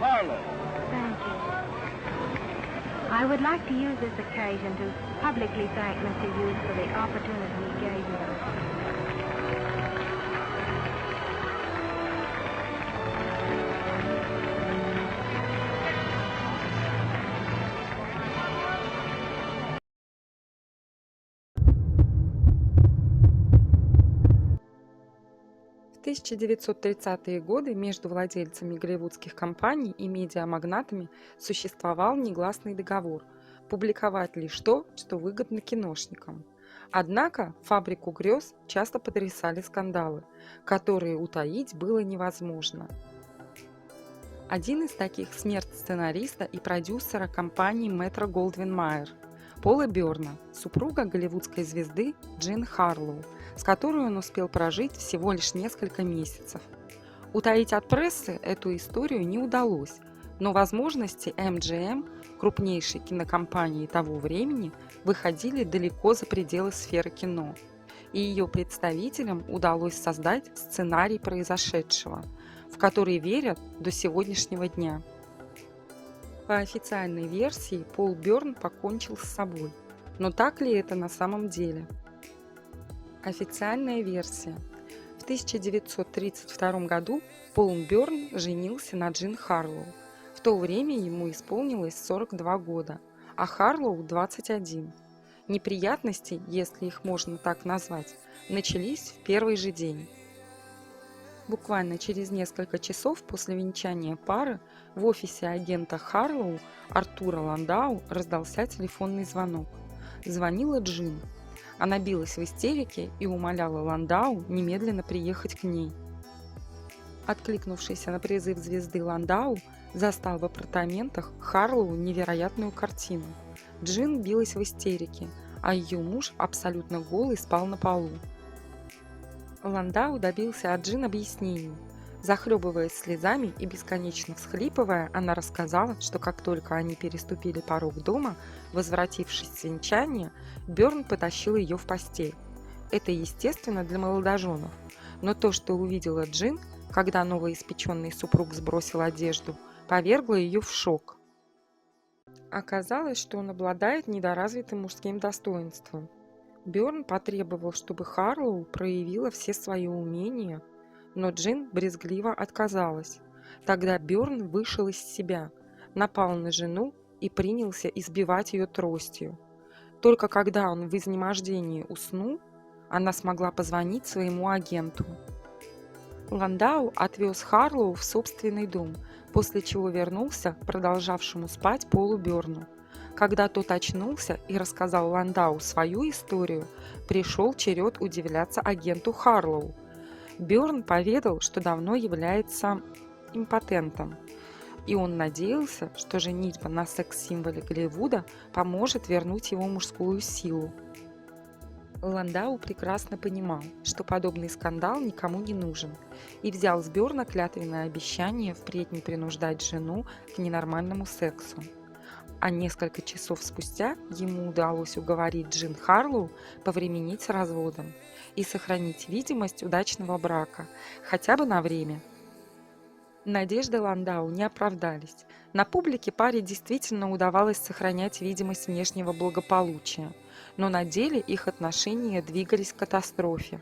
parlor. Thank you. I would like to use this occasion to publicly thank Mr. Hughes for the opportunity he gave me. В 1930-е годы между владельцами голливудских компаний и медиамагнатами существовал негласный договор публиковать лишь то, что выгодно киношникам. Однако фабрику грез часто потрясали скандалы, которые утаить было невозможно. Один из таких – смерть сценариста и продюсера компании Метро-Голдвин-Майер Пола Бёрна, супруга голливудской звезды Джин Харлоу, с которой он успел прожить всего лишь несколько месяцев. Утаить от прессы эту историю не удалось, но возможности MGM, крупнейшей кинокомпании того времени, выходили далеко за пределы сферы кино, и ее представителям удалось создать сценарий произошедшего, в который верят до сегодняшнего дня. По официальной версии, Пол Бёрн покончил с собой. Но так ли это на самом деле? Официальная версия. В 1932 году Пол Бёрн женился на Джин Харлоу. В то время ему исполнилось 42 года, а Харлоу – 21. Неприятности, если их можно так назвать, начались в первый же день. Буквально через несколько часов после венчания пары в офисе агента Харлоу Артура Ландау раздался телефонный звонок. Звонила Джин. Она билась в истерике и умоляла Ландау немедленно приехать к ней. Откликнувшийся на призыв звезды Ландау застал в апартаментах Харлоу невероятную картину. Джин билась в истерике, а ее муж абсолютно голый спал на полу. Ландау добился от Джин объяснений. Захлебываясь слезами и бесконечно всхлипывая, она рассказала, что как только они переступили порог дома, возвратившись с венчания, Бёрн потащил ее в постель. Это естественно для молодоженов, но то, что увидела Джин, когда новоиспеченный супруг сбросил одежду, повергло ее в шок. Оказалось, что он обладает недоразвитым мужским достоинством. Бёрн потребовал, чтобы Харлоу проявила все свои умения, но Джин брезгливо отказалась. Тогда Бёрн вышел из себя, напал на жену и принялся избивать ее тростью. Только когда он в изнемождении уснул, она смогла позвонить своему агенту. Ландау отвез Харлоу в собственный дом, после чего вернулся к продолжавшему спать Полу Бёрну. Когда тот очнулся и рассказал Ландау свою историю, пришел черед удивляться агенту Харлоу. Бёрн поведал, что давно является импотентом, и он надеялся, что женитьба на секс-символе Голливуда поможет вернуть его мужскую силу. Ландау прекрасно понимал, что подобный скандал никому не нужен, и взял с Бёрна клятвенное обещание впредь не принуждать жену к ненормальному сексу. А несколько часов спустя ему удалось уговорить Джин Харлоу повременить с разводом и сохранить видимость удачного брака, хотя бы на время. Надежды Ландау не оправдались. На публике паре действительно удавалось сохранять видимость внешнего благополучия, но на деле их отношения двигались к катастрофе.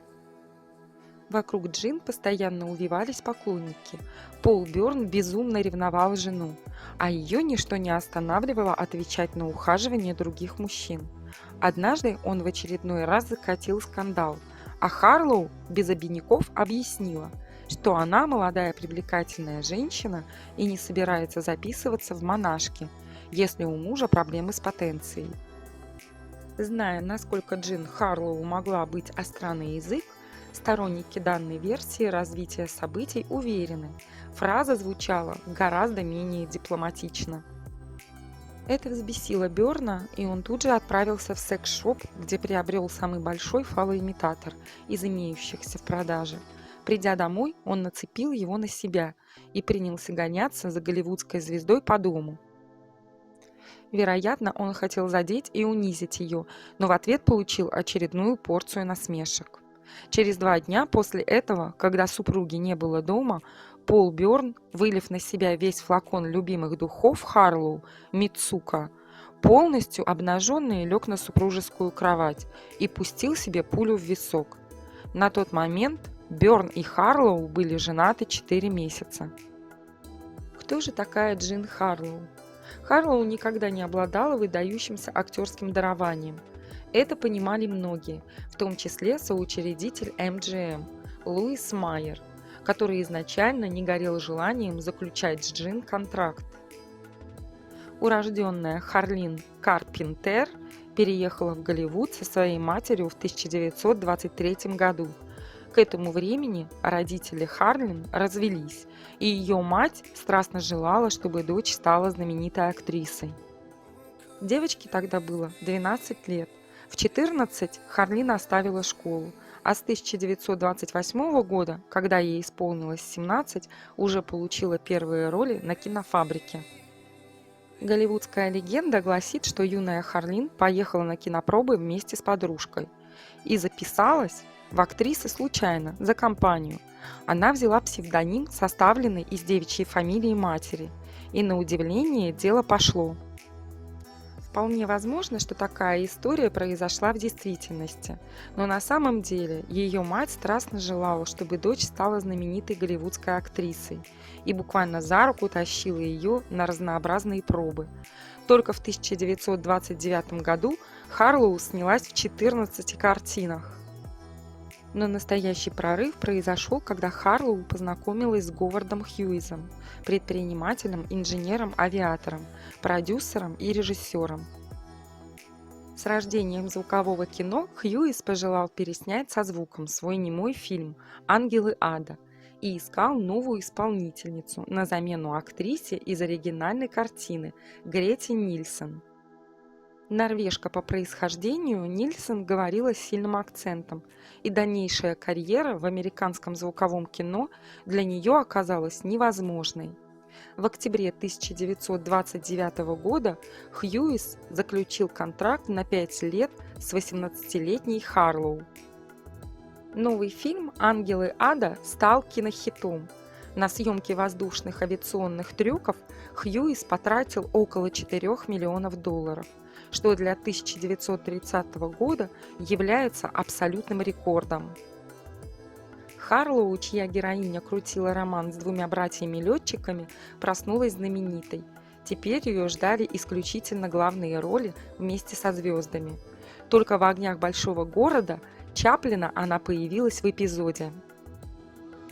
Вокруг Джин постоянно увивались поклонники. Пол Бёрн безумно ревновал жену, а ее ничто не останавливало отвечать на ухаживание других мужчин. Однажды он в очередной раз закатил скандал, а Харлоу без обиняков объяснила, что она молодая привлекательная женщина и не собирается записываться в монашки, если у мужа проблемы с потенцией. Зная, насколько Джин Харлоу могла быть остра на язык, сторонники данной версии развития событий уверены, фраза звучала гораздо менее дипломатично. Это взбесило Бёрна, и он тут же отправился в секс-шоп, где приобрел самый большой фалоимитатор из имеющихся в продаже. Придя домой, он нацепил его на себя и принялся гоняться за голливудской звездой по дому. Вероятно, он хотел задеть и унизить ее, но в ответ получил очередную порцию насмешек. Через 2 дня после этого, когда супруги не было дома, Пол Бёрн, вылив на себя весь флакон любимых духов Харлоу, Мицука, полностью обнаженный лег на супружескую кровать и пустил себе пулю в висок. На тот момент Бёрн и Харлоу были женаты 4 месяца. Кто же такая Джин Харлоу? Харлоу никогда не обладала выдающимся актерским дарованием. Это понимали многие, в том числе соучредитель MGM Луис Майер, который изначально не горел желанием заключать с Джин контракт. Урожденная Харлин Карпентер переехала в Голливуд со своей матерью в 1923 году. К этому времени родители Харлин развелись, и ее мать страстно желала, чтобы дочь стала знаменитой актрисой. Девочке тогда было 12 лет. В 14 Харлин оставила школу, а с 1928 года, когда ей исполнилось 17, уже получила первые роли на кинофабрике. Голливудская легенда гласит, что юная Харлин поехала на кинопробы вместе с подружкой и записалась в актрисы случайно, за компанию. Она взяла псевдоним, составленный из девичьей фамилии матери, и на удивление дело пошло. Вполне возможно, что такая история произошла в действительности, но на самом деле ее мать страстно желала, чтобы дочь стала знаменитой голливудской актрисой, и буквально за руку тащила ее на разнообразные пробы. Только в 1929 году Харлоу снялась в 14 картинах. Но настоящий прорыв произошел, когда Харлоу познакомилась с Говардом Хьюизом, предпринимателем, инженером, авиатором, продюсером и режиссером. С рождением звукового кино Хьюиз пожелал переснять со звуком свой немой фильм «Ангелы ада» и искал новую исполнительницу на замену актрисе из оригинальной картины Грете Нильсен. Норвежка по происхождению, Нильсен говорила с сильным акцентом, и дальнейшая карьера в американском звуковом кино для нее оказалась невозможной. В октябре 1929 года Хьюиз заключил контракт на 5 лет с 18-летней Харлоу. Новый фильм «Ангелы ада» стал кинохитом. На съемки воздушных авиационных трюков Хьюиз потратил около $4 миллионов, что для 1930 года является абсолютным рекордом. Харлоу, чья героиня крутила роман с 2 братьями-летчиками, проснулась знаменитой. Теперь ее ждали исключительно главные роли вместе со звездами. Только в «Огнях большого города» Чаплина она появилась в эпизоде.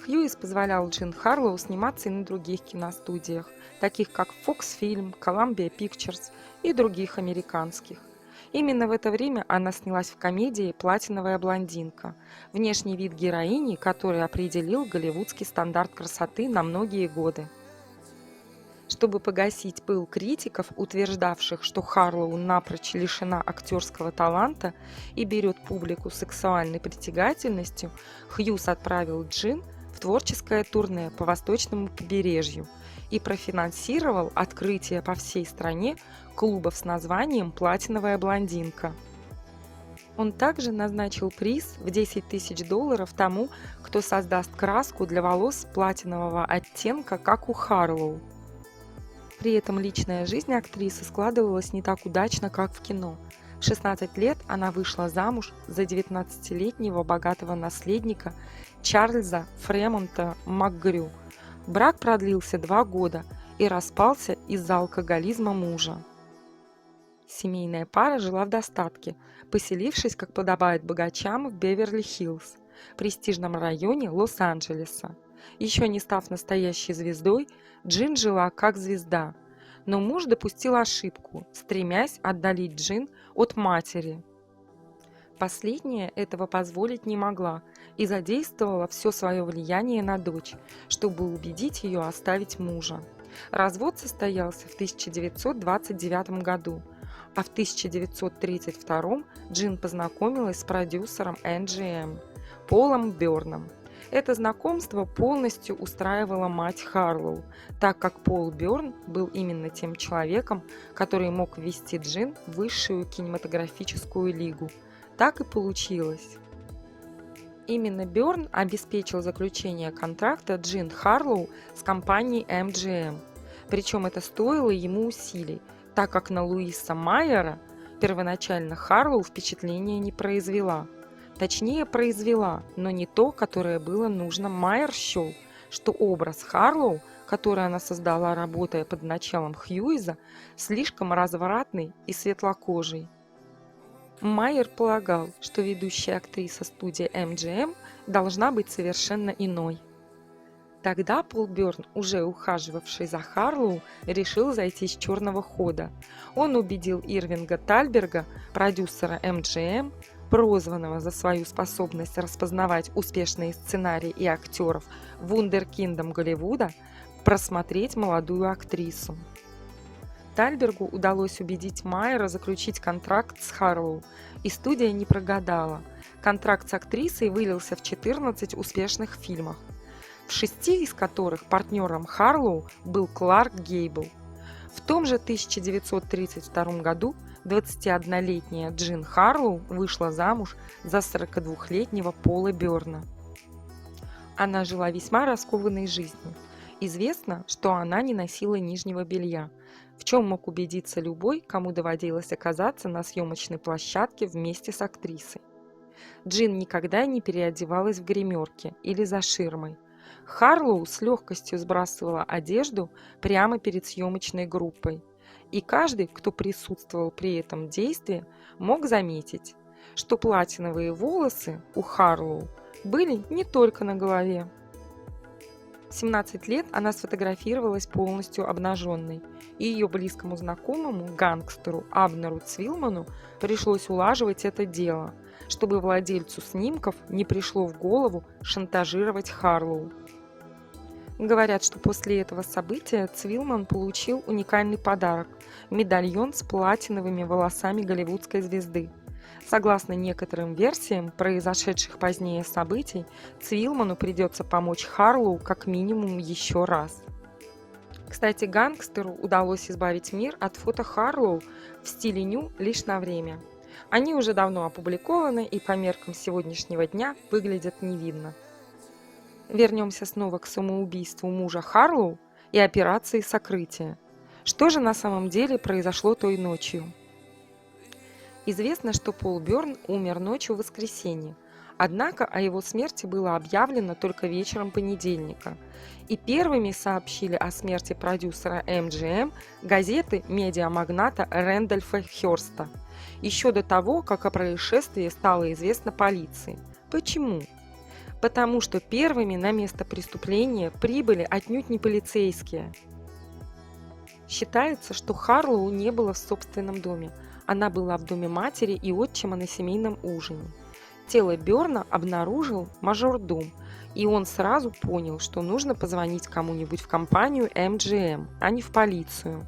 Хьюиз позволял Джин Харлоу сниматься и на других киностудиях, таких как Fox Film, Columbia Pictures и других американских. Именно в это время она снялась в комедии «Платиновая блондинка», внешний вид героини, который определил голливудский стандарт красоты на многие годы. Чтобы погасить пыл критиков, утверждавших, что Харлоу напрочь лишена актерского таланта и берет публику сексуальной притягательностью, Хьюз отправил Джин в творческое турне по восточному побережью и профинансировал открытие по всей стране клубов с названием «Платиновая блондинка». Он также назначил приз в $10 000 тому, кто создаст краску для волос платинового оттенка, как у Харлоу. При этом личная жизнь актрисы складывалась не так удачно, как в кино. В 16 лет она вышла замуж за 19-летнего богатого наследника Чарльза Фремонта МакГрю. Брак продлился 2 года и распался из-за алкоголизма мужа. Семейная пара жила в достатке, поселившись, как подобает богачам, в Беверли-Хиллз, престижном районе Лос-Анджелеса. Еще не став настоящей звездой, Джин жила как звезда, но муж допустил ошибку, стремясь отдалить Джин от матери. Последняя этого позволить не могла и задействовала все свое влияние на дочь, чтобы убедить ее оставить мужа. Развод состоялся в 1929 году, а в 1932 Джин познакомилась с продюсером MGM Полом Бёрном. Это знакомство полностью устраивало мать Харлоу, так как Пол Бёрн был именно тем человеком, который мог ввести Джин в высшую кинематографическую лигу. Так и получилось. Именно Бёрн обеспечил заключение контракта Джин Харлоу с компанией MGM. Причем это стоило ему усилий, так как на Луиса Майера первоначально Харлоу впечатления не произвела. Точнее, произвела, но не то, которое было нужно. Майер счел, что образ Харлоу, который она создала, работая под началом Хьюиза, слишком развратный и светлокожий. Майер полагал, что ведущая актриса студии MGM должна быть совершенно иной. Тогда Пол Бёрн, уже ухаживавший за Харлоу, решил зайти с черного хода. Он убедил Ирвинга Тальберга, продюсера MGM, прозванного за свою способность распознавать успешные сценарии и актеров вундеркиндом Голливуда, просмотреть молодую актрису. Тальбергу удалось убедить Майера заключить контракт с Харлоу, и студия не прогадала. Контракт с актрисой вылился в 14 успешных фильмах, в 6 из которых партнером Харлоу был Кларк Гейбл. В том же 1932 году 21-летняя Джин Харлоу вышла замуж за 42-летнего Пола Бёрна. Она жила весьма раскованной жизнью. Известно, что она не носила нижнего белья, в чем мог убедиться любой, кому доводилось оказаться на съемочной площадке вместе с актрисой. Джин никогда не переодевалась в гримерке или за ширмой. Харлоу с легкостью сбрасывала одежду прямо перед съемочной группой, и каждый, кто присутствовал при этом действии, мог заметить, что платиновые волосы у Харлоу были не только на голове. В 17 лет она сфотографировалась полностью обнаженной, и ее близкому знакомому, гангстеру Абнеру Цвилману, пришлось улаживать это дело, чтобы владельцу снимков не пришло в голову шантажировать Харлоу. Говорят, что после этого события Цвилман получил уникальный подарок – медальон с платиновыми волосами голливудской звезды. Согласно некоторым версиям произошедших позднее событий, Цвилману придется помочь Харлоу как минимум еще раз. Кстати, гангстеру удалось избавить мир от фото Харлоу в стиле ню лишь на время. Они уже давно опубликованы и по меркам сегодняшнего дня выглядят невинно. Вернемся снова к самоубийству мужа Харлоу и операции сокрытия. Что же на самом деле произошло той ночью? Известно, что Пол Бёрн умер ночью в воскресенье, однако о его смерти было объявлено только вечером понедельника. И первыми сообщили о смерти продюсера MGM газеты медиамагната Рэндольфа Хёрста, еще до того, как о происшествии стало известно полиции. Почему? Потому что первыми на место преступления прибыли отнюдь не полицейские. Считается, что Харлоу не было в собственном доме. Она была в доме матери и отчима на семейном ужине. Тело Бёрна обнаружил мажордом, и он сразу понял, что нужно позвонить кому-нибудь в компанию MGM, а не в полицию.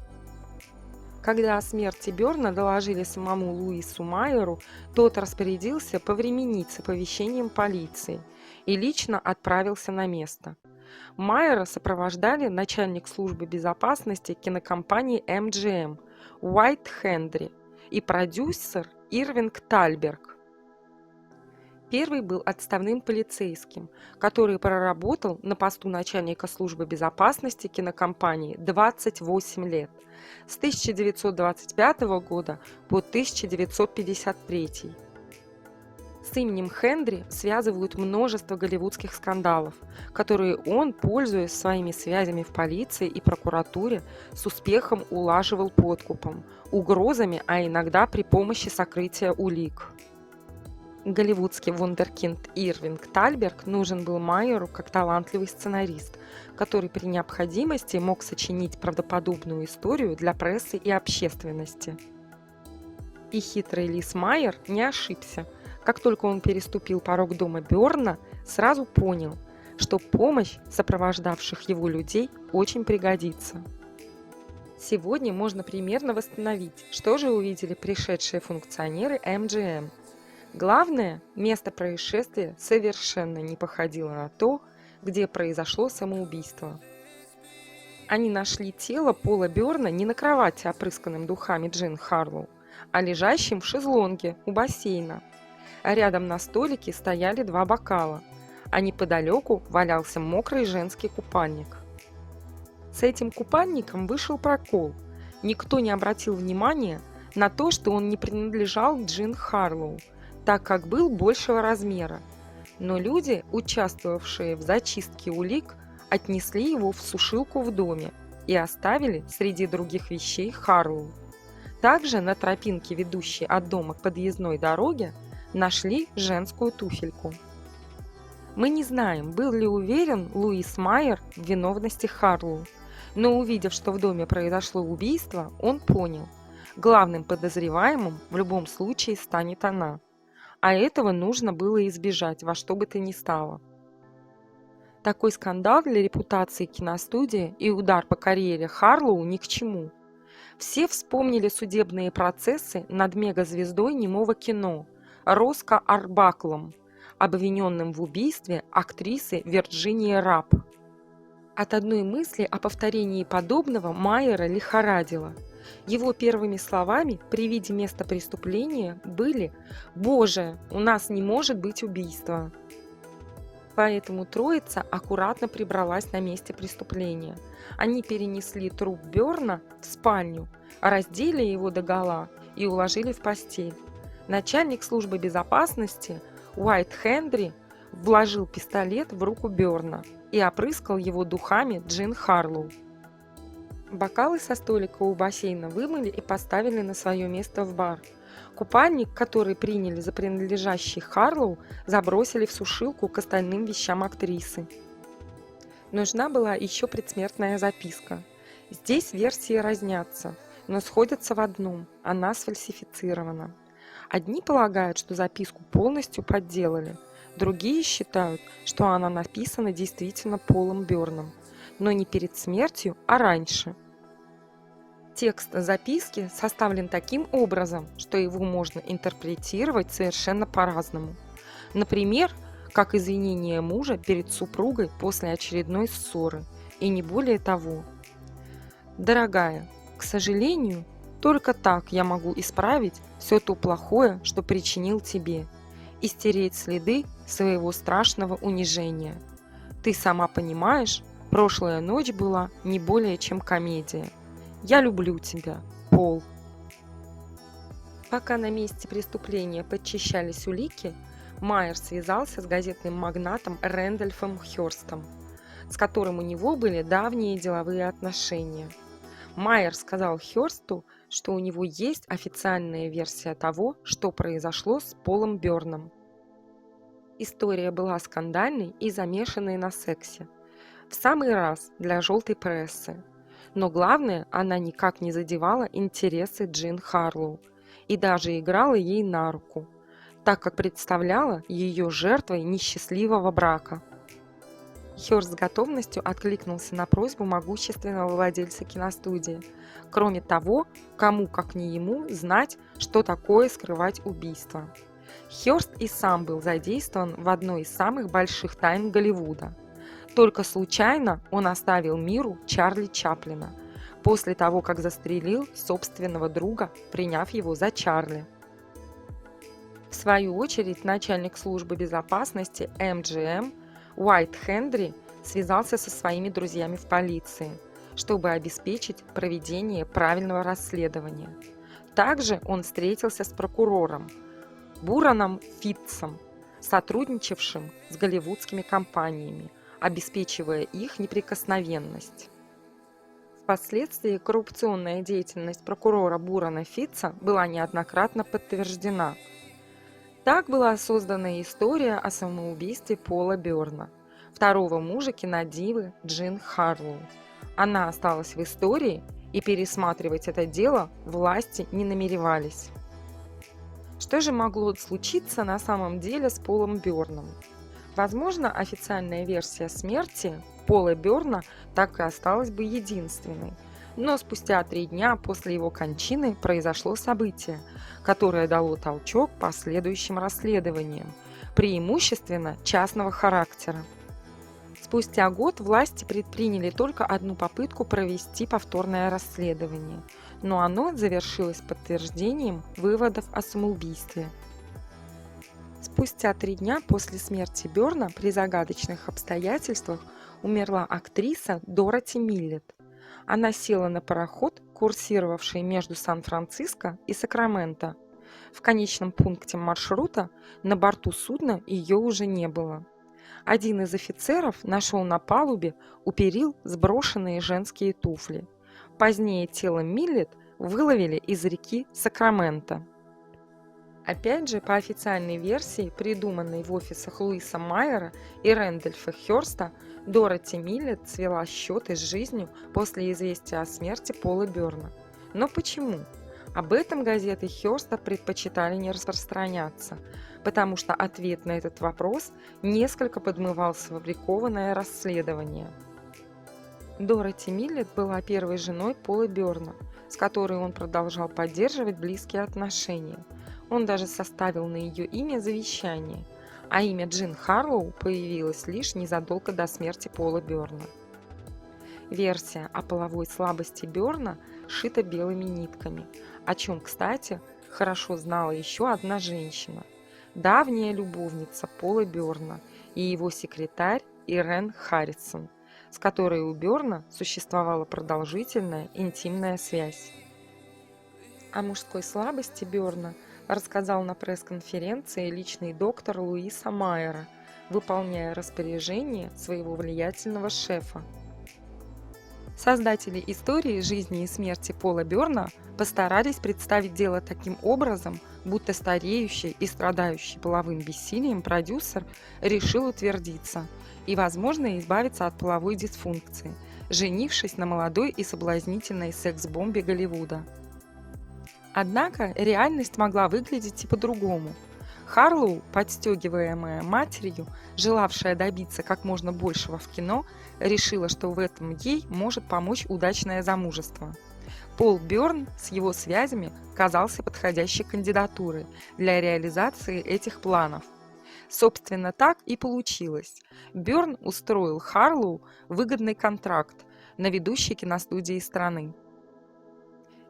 Когда о смерти Бёрна доложили самому Луису Майеру, тот распорядился повременить с оповещением полиции и лично отправился на место. Майера сопровождали начальник службы безопасности кинокомпании MGM Уайт Хендри и продюсер Ирвинг Тальберг. Первый был отставным полицейским, который проработал на посту начальника службы безопасности кинокомпании 28 лет, с 1925 года по 1953. С именем Хендри связывают множество голливудских скандалов, которые он, пользуясь своими связями в полиции и прокуратуре, с успехом улаживал подкупом, угрозами, а иногда при помощи сокрытия улик. Голливудский вундеркинд Ирвинг Тальберг нужен был Майеру как талантливый сценарист, который при необходимости мог сочинить правдоподобную историю для прессы и общественности. И хитрый лис Майер не ошибся. Как только он переступил порог дома Бёрна, сразу понял, что помощь сопровождавших его людей очень пригодится. Сегодня можно примерно восстановить, что же увидели пришедшие функционеры MGM. Главное, место происшествия совершенно не походило на то, где произошло самоубийство. Они нашли тело Пола Бёрна не на кровати, опрысканным духами Джин Харлоу, а лежащим в шезлонге у бассейна. а рядом на столике стояли 2 бокала, а неподалеку валялся мокрый женский купальник. С этим купальником вышел прокол. Никто не обратил внимания на то, что он не принадлежал Джин Харлоу, так как был большего размера. Но люди, участвовавшие в зачистке улик, отнесли его в сушилку в доме и оставили среди других вещей Харлоу. Также на тропинке, ведущей от дома к подъездной дороге, нашли женскую туфельку. Мы не знаем, был ли уверен Луис Майер в виновности Харлоу, но увидев, что в доме произошло убийство, он понял, главным подозреваемым в любом случае станет она, а этого нужно было избежать во что бы то ни стало. Такой скандал для репутации киностудии и удар по карьере Харлоу ни к чему. Все вспомнили судебные процессы над мегазвездой немого кино Роско Арбаклом, обвиненным в убийстве актрисы Вирджинии Раб. От одной мысли о повторении подобного Майера лихорадило. Его первыми словами при виде места преступления были «Боже, у нас не может быть убийства». Поэтому троица аккуратно прибралась на месте преступления. Они перенесли труп Бёрна в спальню, раздели его догола и уложили в постель. Начальник службы безопасности Уайт Хенри вложил пистолет в руку Бёрна и опрыскал его духами Джин Харлоу. Бокалы со столика у бассейна вымыли и поставили на свое место в бар. Купальник, который приняли за принадлежащий Харлоу, забросили в сушилку к остальным вещам актрисы. Нужна была еще предсмертная записка. Здесь версии разнятся, но сходятся в одном – она сфальсифицирована. Одни полагают, что записку полностью подделали, другие считают, что она написана действительно Полом Бёрном, но не перед смертью, а раньше. Текст записки составлен таким образом, что его можно интерпретировать совершенно по-разному. Например, как извинение мужа перед супругой после очередной ссоры, и не более того. «Дорогая, к сожалению, только так я могу исправить все то плохое, что причинил тебе, и стереть следы своего страшного унижения. Ты сама понимаешь, прошлая ночь была не более чем комедия. Я люблю тебя, Пол». Пока на месте преступления подчищались улики, Майер связался с газетным магнатом Рэндольфом Хёрстом, с которым у него были давние деловые отношения. Майер сказал Хёрсту, что у него есть официальная версия того, что произошло с Полом Бёрном. История была скандальной и замешанной на сексе. В самый раз для желтой прессы. Но главное, она никак не задевала интересы Джин Харлоу и даже играла ей на руку, так как представляла ее жертвой несчастливого брака. Хёрст с готовностью откликнулся на просьбу могущественного владельца киностудии. Кроме того, кому, как не ему, знать, что такое скрывать убийство. Хёрст и сам был задействован в одной из самых больших тайн Голливуда. Только случайно он оставил миру Чарли Чаплина, после того, как застрелил собственного друга, приняв его за Чарли. В свою очередь, начальник службы безопасности MGM Уайт Хенри связался со своими друзьями в полиции, чтобы обеспечить проведение правильного расследования. Также он встретился с прокурором Бураном Фитцем, сотрудничавшим с голливудскими компаниями, обеспечивая их неприкосновенность. Впоследствии коррупционная деятельность прокурора Бурана Фитца была неоднократно подтверждена. Так была создана история о самоубийстве Пола Бёрна, второго мужа кинодивы Джин Харлоу. Она осталась в истории, и пересматривать это дело власти не намеревались. Что же могло случиться на самом деле с Полом Бёрном? Возможно, официальная версия смерти Пола Бёрна так и осталась бы единственной. Но спустя 3 дня после его кончины произошло событие, которое дало толчок последующим расследованиям, преимущественно частного характера. Спустя год власти предприняли только одну попытку провести повторное расследование, но оно завершилось подтверждением выводов о самоубийстве. Спустя 3 дня после смерти Бёрна при загадочных обстоятельствах умерла актриса Дороти Миллет. Она села на пароход, курсировавший между Сан-Франциско и Сакраменто. В конечном пункте маршрута на борту судна ее уже не было. Один из офицеров нашел на палубе у перил сброшенные женские туфли. Позднее тело Миллет выловили из реки Сакраменто. Опять же, по официальной версии, придуманной в офисах Луиса Майера и Рэндольфа Хёрста, Дороти Миллет свела счеты с жизнью после известия о смерти Пола Бёрна. Но почему? Об этом газеты Хёрста предпочитали не распространяться, потому что ответ на этот вопрос несколько подмывал сфабрикованное расследование. Дороти Миллет была первой женой Пола Бёрна, с которой он продолжал поддерживать близкие отношения. Он даже составил на ее имя завещание, а имя Джин Харлоу появилось лишь незадолго до смерти Пола Бёрна. Версия о половой слабости Бёрна шита белыми нитками, о чем, кстати, хорошо знала еще одна женщина, давняя любовница Пола Бёрна и его секретарь Ирен Харрисон, с которой у Бёрна существовала продолжительная интимная связь. О мужской слабости Бёрна рассказал на пресс-конференции личный доктор Луиса Майера, выполняя распоряжение своего влиятельного шефа. Создатели истории жизни и смерти Пола Бёрна постарались представить дело таким образом, будто стареющий и страдающий половым бессилием продюсер решил утвердиться и, возможно, избавиться от половой дисфункции, женившись на молодой и соблазнительной секс-бомбе Голливуда. Однако реальность могла выглядеть и по-другому. Харлоу, подстегиваемая матерью, желавшая добиться как можно большего в кино, решила, что в этом ей может помочь удачное замужество. Пол Бёрн с его связями казался подходящей кандидатурой для реализации этих планов. Собственно, так и получилось. Бёрн устроил Харлоу выгодный контракт на ведущей киностудии страны.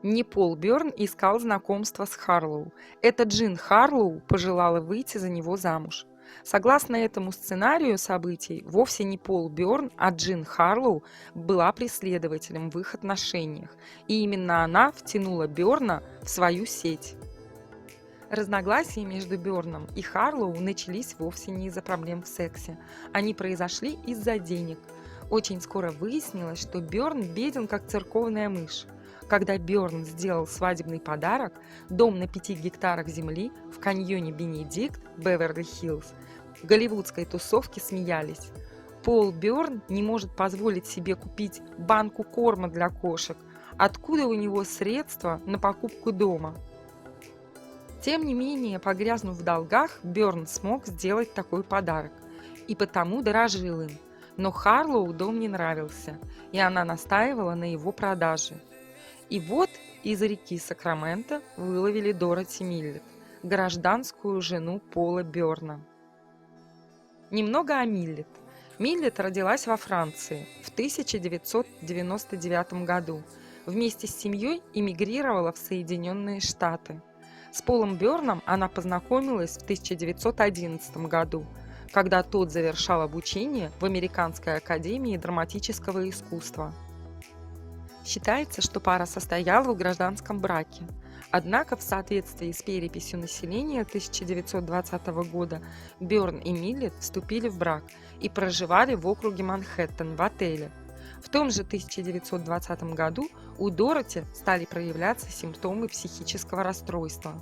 Не Пол Бёрн искал знакомства с Харлоу. Это Джин Харлоу пожелала выйти за него замуж. Согласно этому сценарию событий, вовсе не Пол Бёрн, а Джин Харлоу была преследователем в их отношениях, и именно она втянула Бёрна в свою сеть. Разногласия между Бёрном и Харлоу начались вовсе не из-за проблем в сексе. Они произошли из-за денег. Очень скоро выяснилось, что Бёрн беден, как церковная мышь. Когда Бёрн сделал свадебный подарок, дом на 5 гектарах земли в каньоне Бенедикт, Беверли-Хиллз, в голливудской тусовке смеялись. Пол Бёрн не может позволить себе купить банку корма для кошек. Откуда у него средства на покупку дома? Тем не менее, погрязнув в долгах, Бёрн смог сделать такой подарок и потому дорожил им. Но Харлоу дом не нравился, и она настаивала на его продаже. И вот из реки Сакраменто выловили Дороти Миллет, гражданскую жену Пола Бёрна. Немного о Миллет. Миллет родилась во Франции в 1999 году. Вместе с семьей эмигрировала в Соединенные Штаты. С Полом Бёрном она познакомилась в 1911 году, когда тот завершал обучение в Американской академии драматического искусства. Считается, что пара состояла в гражданском браке. Однако в соответствии с переписью населения 1920 года Бёрн и Миллет вступили в брак и проживали в округе Манхэттен в отеле. В том же 1920 году у Дороти стали проявляться симптомы психического расстройства,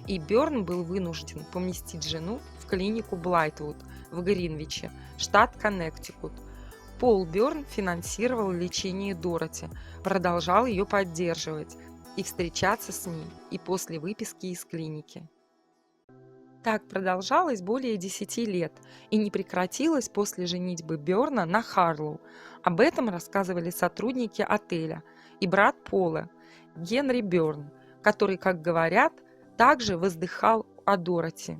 и Бёрн был вынужден поместить жену в клинику Блайтвуд в Гринвиче, штат Коннектикут. Пол Бёрн финансировал лечение Дороти, продолжал ее поддерживать и встречаться с ней и после выписки из клиники. Так продолжалось более 10 лет и не прекратилось после женитьбы Бёрна на Харлоу. Об этом рассказывали сотрудники отеля и брат Пола, Генри Бёрн, который, как говорят, также воздыхал о Дороти.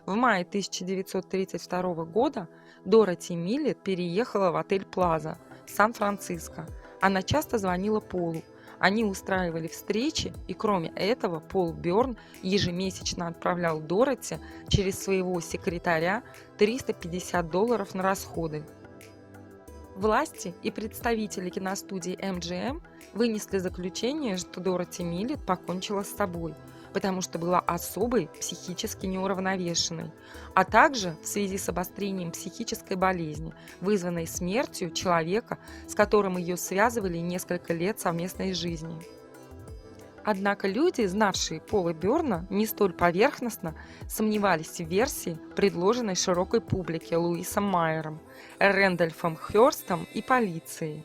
В мае 1932 года Дороти Миллет переехала в отель Плаза в Сан-Франциско. Она часто звонила Полу, Они устраивали встречи, и кроме этого Пол Бёрн ежемесячно отправлял Дороти через своего секретаря $350 на расходы. Власти и представители киностудии MGM вынесли заключение, что Дороти Миллет покончила с собой, потому что была особой психически неуравновешенной, а также в связи с обострением психической болезни, вызванной смертью человека, с которым ее связывали несколько лет совместной жизни. Однако люди, знавшие Пола Бёрна, не столь поверхностно сомневались в версии, предложенной широкой публике Луисом Майером, Рэндольфом Хёрстом и полицией.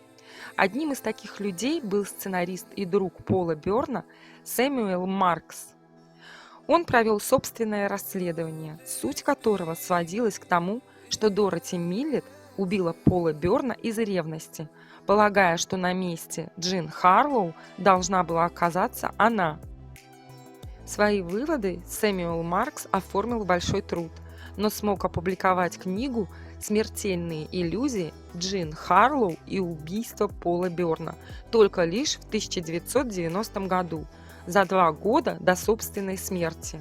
Одним из таких людей был сценарист и друг Пола Бёрна Сэмюэл Маркс. Он провел собственное расследование, суть которого сводилась к тому, что Дороти Миллет убила Пола Бёрна из ревности, полагая, что на месте Джин Харлоу должна была оказаться она. Свои выводы Сэмюэл Маркс оформил в большой труд, но смог опубликовать книгу «Смертельные иллюзии. Джин Харлоу и убийство Пола Бёрна» только лишь в 1990 году, за 2 года до собственной смерти.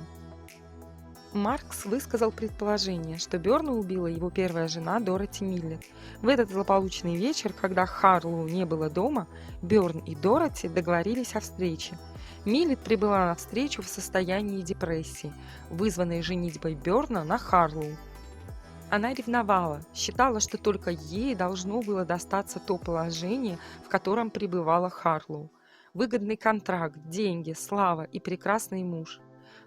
Маркс высказал предположение, что Бёрна убила его первая жена Дороти Миллет. В этот злополучный вечер, когда Харлоу не было дома, Бёрн и Дороти договорились о встрече. Миллет прибыла на встречу в состоянии депрессии, вызванной женитьбой Бёрна на Харлоу. Она ревновала, считала, что только ей должно было достаться то положение, в котором пребывала Харлоу. Выгодный контракт, деньги, слава и прекрасный муж.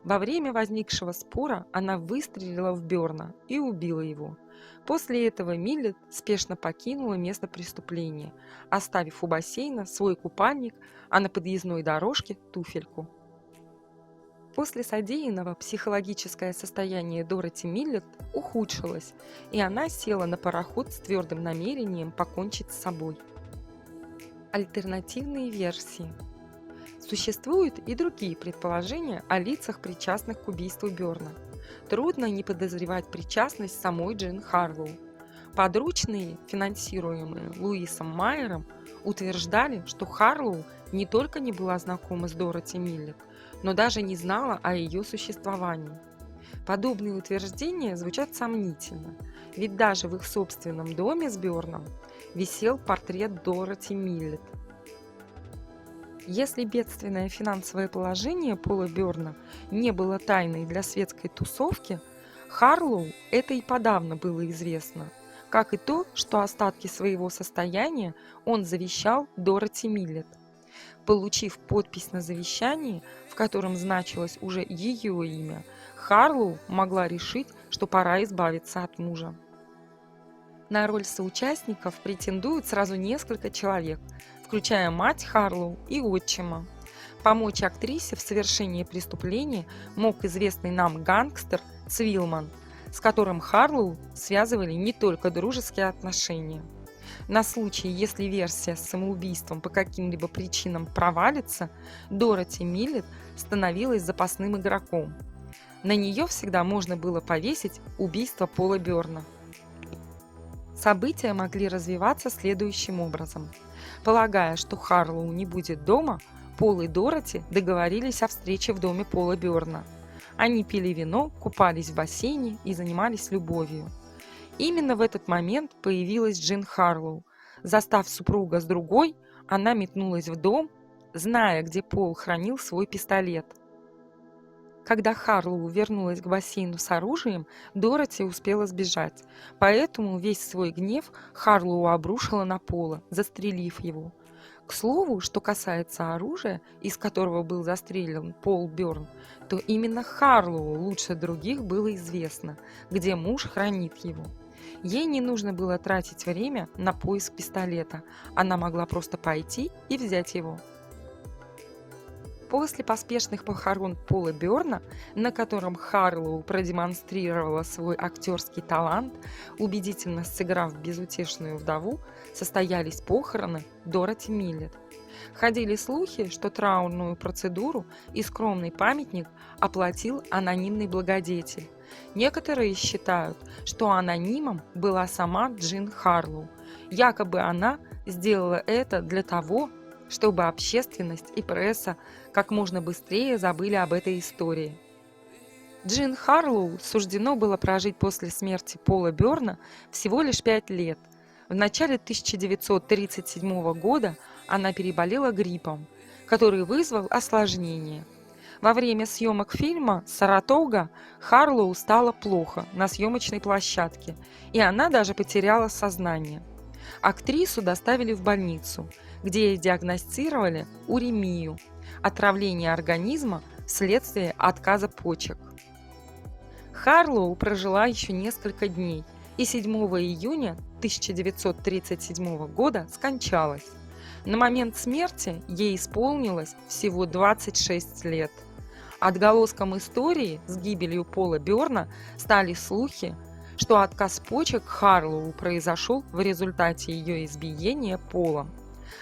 Во время возникшего спора она выстрелила в Бёрна и убила его. После этого Миллет спешно покинула место преступления, оставив у бассейна свой купальник, а на подъездной дорожке туфельку. После содеянного психологическое состояние Дороти Миллет ухудшилось, и она села на пароход с твердым намерением покончить с собой. Альтернативные версии. Существуют и другие предположения о лицах, причастных к убийству Бёрна. Трудно не подозревать причастность самой Джин Харлоу. Подручные, финансируемые Луисом Майером, утверждали, что Харлоу не только не была знакома с Дороти Миллет, но даже не знала о ее существовании. Подобные утверждения звучат сомнительно, ведь даже в их собственном доме с Бёрном висел портрет Дороти Миллет. Если бедственное финансовое положение Пола Бёрна не было тайной для светской тусовки, Харлоу это и подавно было известно, как и то, что остатки своего состояния он завещал Дороти Миллет. Получив подпись на завещании, в котором значилось уже ее имя, Харлоу могла решить, что пора избавиться от мужа. На роль соучастников претендуют сразу несколько человек, включая мать Харлоу и отчима. Помочь актрисе в совершении преступления мог известный нам гангстер Цвилман, с которым Харлоу связывали не только дружеские отношения. На случай, если версия с самоубийством по каким-либо причинам провалится, Дороти Миллет становилась запасным игроком. На нее всегда можно было повесить убийство Пола Бёрна. События могли развиваться следующим образом. Полагая, что Харлоу не будет дома, Пол и Дороти договорились о встрече в доме Пола Бёрна. Они пили вино, купались в бассейне и занимались любовью. Именно в этот момент появилась Джин Харлоу. Застав супруга с другой, она метнулась в дом, зная, где Пол хранил свой пистолет. Когда Харлоу вернулась к бассейну с оружием, Дороти успела сбежать, поэтому весь свой гнев Харлоу обрушила на Пола, застрелив его. К слову, что касается оружия, из которого был застрелен Пол Бёрн, то именно Харлоу лучше других было известно, где муж хранит его. Ей не нужно было тратить время на поиск пистолета, она могла просто пойти и взять его. После поспешных похорон Пола Бёрна, на котором Харлоу продемонстрировала свой актерский талант, убедительно сыграв безутешную вдову, состоялись похороны Дороти Миллет. Ходили слухи, что траурную процедуру и скромный памятник оплатил анонимный благодетель. Некоторые считают, что анонимом была сама Джин Харлоу. Якобы она сделала это для того, чтобы общественность и пресса как можно быстрее забыли об этой истории. Джин Харлоу суждено было прожить после смерти Пола Бёрна всего лишь 5 лет. В начале 1937 года она переболела гриппом, который вызвал осложнение. Во время съемок фильма «Саратога» Харлоу стало плохо на съемочной площадке, и она даже потеряла сознание. Актрису доставили в больницу, где ей диагностировали уремию – отравление организма вследствие отказа почек. Харлоу прожила еще несколько дней и 7 июня 1937 года скончалась. На момент смерти ей исполнилось всего 26 лет. Отголоском истории с гибелью Пола Бёрна стали слухи, что отказ почек Харлоу произошел в результате ее избиения Полом.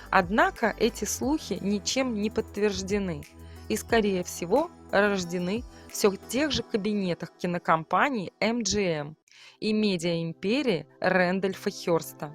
Однако эти слухи ничем не подтверждены и, скорее всего, рождены все в тех же кабинетах кинокомпании MGM и медиаимперии Рэндольфа Хёрста.